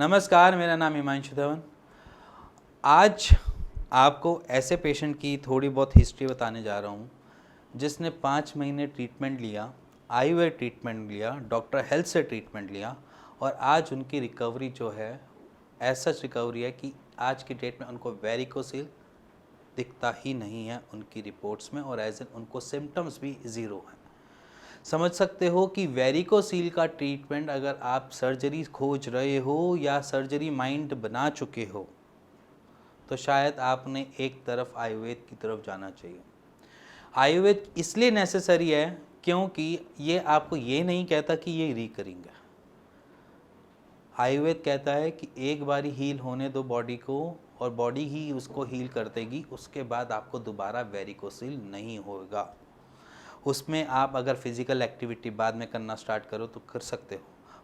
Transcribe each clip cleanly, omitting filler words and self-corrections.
नमस्कार, मेरा नाम हिमांशु धवन। आज आपको ऐसे पेशेंट की थोड़ी बहुत हिस्ट्री बताने जा रहा हूँ जिसने 5 महीने ट्रीटमेंट लिया, आयुर्वेद ट्रीटमेंट लिया, डॉक्टर हेल्थ से ट्रीटमेंट लिया और आज उनकी रिकवरी जो है ऐसा रिकवरी है कि आज की डेट में उनको वेरिकोसिल दिखता ही नहीं है उनकी रिपोर्ट्स में और एज एन उनको सिम्टम्स भी ज़ीरो हैं। समझ सकते हो कि वेरिकोसील का ट्रीटमेंट अगर आप सर्जरी खोज रहे हो या सर्जरी माइंड बना चुके हो तो शायद आपने एक तरफ आयुर्वेद की तरफ जाना चाहिए। आयुर्वेद इसलिए नेसेसरी है क्योंकि ये आपको ये नहीं कहता कि ये रिकरिंग है। आयुर्वेद कहता है कि एक बारी हील होने दो बॉडी को और बॉडी ही उसको हील कर देगी, उसके बाद आपको दोबारा वेरिकोसील नहीं होगा। उसमें आप अगर फिज़िकल एक्टिविटी बाद में करना स्टार्ट करो तो कर सकते हो।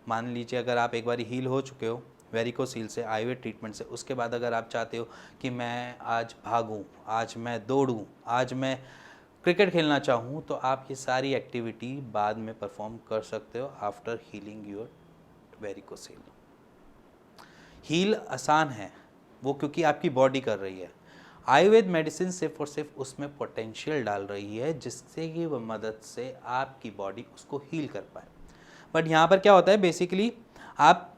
मान लीजिए अगर आप एक बार हील हो चुके हो वेरिकोसील से आयुर्वेद ट्रीटमेंट से, उसके बाद अगर आप चाहते हो कि मैं आज भागूं, आज मैं दौड़ूं, आज मैं क्रिकेट खेलना चाहूँ, तो आप ये सारी एक्टिविटी बाद में परफॉर्म कर सकते हो after healing your varicocele. Heal आसान है वो क्योंकि आपकी बॉडी कर रही है। आयुर्वेद मेडिसिन सिर्फ और सिर्फ उसमें पोटेंशियल डाल रही है जिससे कि वह मदद से आपकी बॉडी उसको हील कर पाए। बट यहाँ पर क्या होता है, बेसिकली आप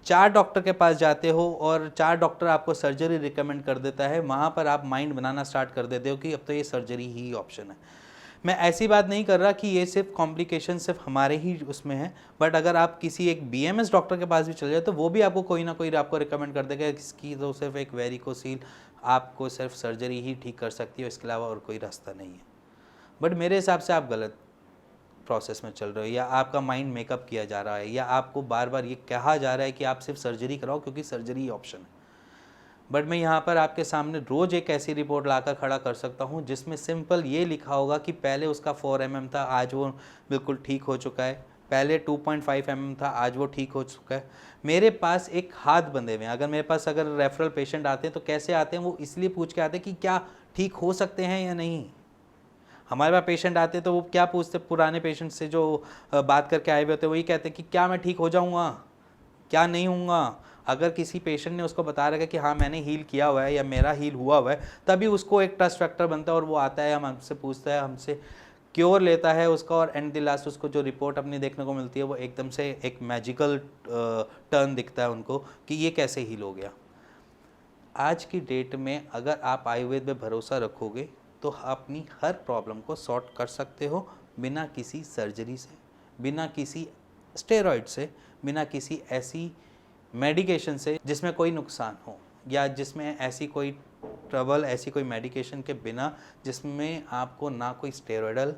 4 डॉक्टर के पास जाते हो और 4 डॉक्टर आपको सर्जरी रिकमेंड कर देता है, वहाँ पर आप माइंड बनाना स्टार्ट कर देते हो कि अब तो ये सर्जरी ही ऑप्शन है। मैं ऐसी बात नहीं कर रहा कि ये सिर्फ कॉम्प्लिकेशन सिर्फ हमारे ही उसमें है, बट अगर आप किसी एक बीएमएस डॉक्टर के पास भी चले जाए तो वो भी आपको कोई ना कोई आपको रिकमेंड कर देगा इसकी तो सिर्फ एक वेरिकोसील आपको सिर्फ सर्जरी ही ठीक कर सकती है, इसके अलावा और कोई रास्ता नहीं है। बट मेरे हिसाब से आप गलत प्रोसेस में चल रहे हो या आपका माइंड मेकअप किया जा रहा है या आपको बार बार ये कहा जा रहा है कि आप सिर्फ सर्जरी कराओ क्योंकि सर्जरी ही ऑप्शन है। बट मैं यहाँ पर आपके सामने रोज़ एक ऐसी रिपोर्ट लाकर खड़ा कर सकता हूँ जिसमें सिंपल ये लिखा होगा कि पहले उसका 4 mm था, आज वो बिल्कुल ठीक हो चुका है। पहले 2.5 mm था, आज वो ठीक हो चुका है। मेरे पास एक हाथ बंधे हुए हैं। अगर मेरे पास अगर रेफरल पेशेंट आते हैं तो कैसे आते हैं, वो इसलिए पूछ के आते हैं कि क्या ठीक हो सकते हैं या नहीं। हमारे पास पेशेंट आते हैं तो वो क्या पूछते, पुराने पेशेंट से जो बात करके आए हुए होते हैं वही कहते हैं कि क्या मैं ठीक हो जाऊँगा, क्या नहीं होऊंगा। अगर किसी पेशेंट ने उसको बता रखा है कि हाँ मैंने हील किया हुआ है या मेरा हील हुआ हुआ है, तभी उसको एक ट्रस्ट फैक्टर बनता है और वो आता है, हम हमसे पूछता है, हमसे क्योर लेता है उसका और एंड द लास्ट उसको जो रिपोर्ट अपनी देखने को मिलती है वो एकदम से एक मैजिकल टर्न दिखता है उनको कि ये कैसे हील हो गया। आज की डेट में अगर आप आयुर्वेद में भरोसा रखोगे तो अपनी हर प्रॉब्लम को सॉर्ट कर सकते हो बिना किसी सर्जरी से, बिना किसी स्टेरॉइड से, बिना किसी ऐसी मेडिकेशन से जिसमें कोई नुकसान हो या जिसमें ऐसी कोई ट्रबल, ऐसी कोई मेडिकेशन के बिना जिसमें आपको ना कोई स्टेरॉइडल,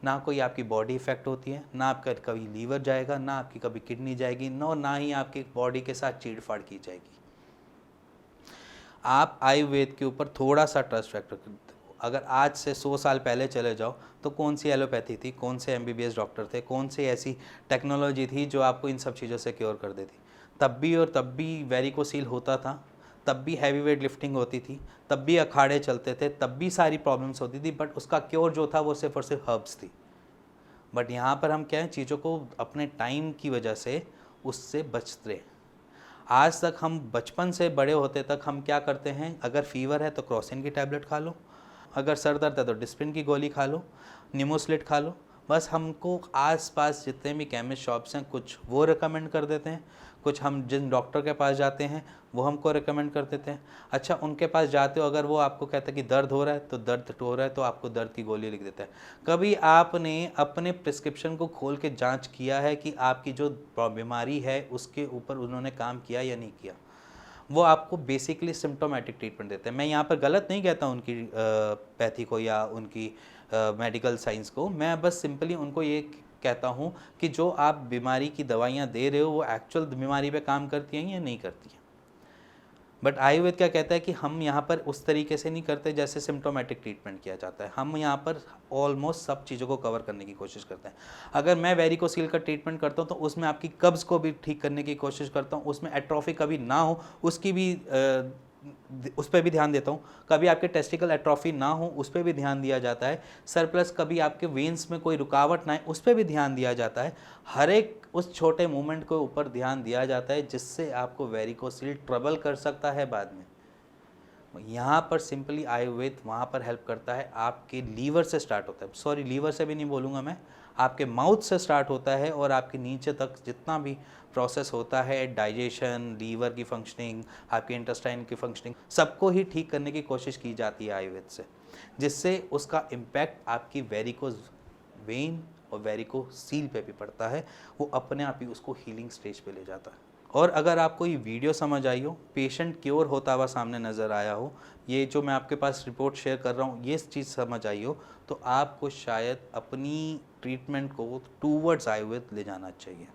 ना कोई आपकी बॉडी इफेक्ट होती है, ना आपका कभी लीवर जाएगा, ना आपकी कभी किडनी जाएगी, ना ही आपकी बॉडी के साथ चीड़-फाड़ की जाएगी। आप आयुर्वेद के ऊपर थोड़ा सा ट्रस्ट फैक्टर करते हो। अगर आज से 100 साल पहले चले जाओ तो कौन सी एलोपैथी थी, कौन से एमबीबीएस डॉक्टर थे, कौन सी ऐसी टेक्नोलॉजी थी जो आपको इन सब चीज़ों से क्योर कर देती। तब भी वेरिकोसील होता था, तब भी हैवी वेट लिफ्टिंग होती थी, तब भी अखाड़े चलते थे, तब भी सारी प्रॉब्लम्स होती थी, बट उसका क्योर जो था वो सिर्फ और सिर्फ हर्ब्स थी। बट यहाँ पर हम क्या है, चीज़ों को अपने टाइम की वजह से उससे बचते। आज तक हम बचपन से बड़े होते तक हम क्या करते हैं, अगर फीवर है तो क्रोसिन की टैबलेट खा लो, अगर सर दर्द है तो डिस्प्रिन की गोली खा लो, निमोसिलिट खा लो। बस हमको आसपास जितने भी केमिस्ट शॉप्स हैं कुछ वो रिकमेंड कर देते हैं, कुछ हम जिन डॉक्टर के पास जाते हैं वो हमको रिकमेंड कर देते हैं। अच्छा, उनके पास जाते हो, अगर वो आपको कहते हैं कि दर्द हो रहा है तो दर्द हो रहा है तो आपको दर्द की गोली लिख देता है। कभी आपने अपने प्रिस्क्रिप्शन को खोल के जांच किया है कि आपकी जो बीमारी है उसके ऊपर उन्होंने काम किया या नहीं किया? वो आपको बेसिकली सिम्टोमेटिक ट्रीटमेंट देते हैं। मैं यहाँ पर गलत नहीं कहता उनकी पैथी को या उनकी मेडिकल साइंस को, मैं बस सिंपली उनको ये कहता हूँ कि जो आप बीमारी की दवाइयाँ दे रहे हो वो एक्चुअल बीमारी पे काम करती हैं या नहीं करती हैं। बट आयुर्वेद क्या कहता है कि हम यहाँ पर उस तरीके से नहीं करते जैसे सिम्टोमेटिक ट्रीटमेंट किया जाता है। हम यहाँ पर ऑलमोस्ट सब चीज़ों को कवर करने की कोशिश करते हैं। अगर मैं वेरिकोसील का ट्रीटमेंट करता हूँ तो उसमें आपकी कब्ज़ को भी ठीक करने की कोशिश करता हूँ, उसमें एट्रोफी कभी ना हो उसकी भी उस पर भी ध्यान देता हूँ। कभी आपके टेस्टिकल एट्रोफी ना हो उस पर भी ध्यान दिया जाता है। सरप्लस कभी आपके वेन्स में कोई रुकावट ना आए उस पर भी ध्यान दिया जाता है। हर एक उस छोटे मूवमेंट के ऊपर ध्यान दिया जाता है, जिससे आपको वेरिकोसिल ट्रबल कर सकता है बाद में। यहाँ पर सिंपली आयुर्वेद वहाँ पर हेल्प करता है, आपके लीवर से स्टार्ट होता है, सॉरी लीवर से भी नहीं बोलूँगा मैं, आपके माउथ से स्टार्ट होता है और आपके नीचे तक जितना भी प्रोसेस होता है, डाइजेशन, लीवर की फंक्शनिंग, आपके इंटेस्टाइन की फंक्शनिंग, सबको ही ठीक करने की कोशिश की जाती है आयुर्वेद से, जिससे उसका इम्पैक्ट आपकी वेरिकोज वेन और वेरिकोसील पे भी पड़ता है, वो अपने आप ही उसको हीलिंग स्टेज पे ले जाता है। और अगर आपको ये वीडियो समझ आई हो, पेशेंट क्योर होता हुआ सामने नज़र आया हो, ये जो मैं आपके पास रिपोर्ट शेयर कर रहा हूँ ये चीज़ समझ आई हो, तो आपको शायद अपनी ट्रीटमेंट को टूवर्ड्स आयुर्वेद ले जाना चाहिए।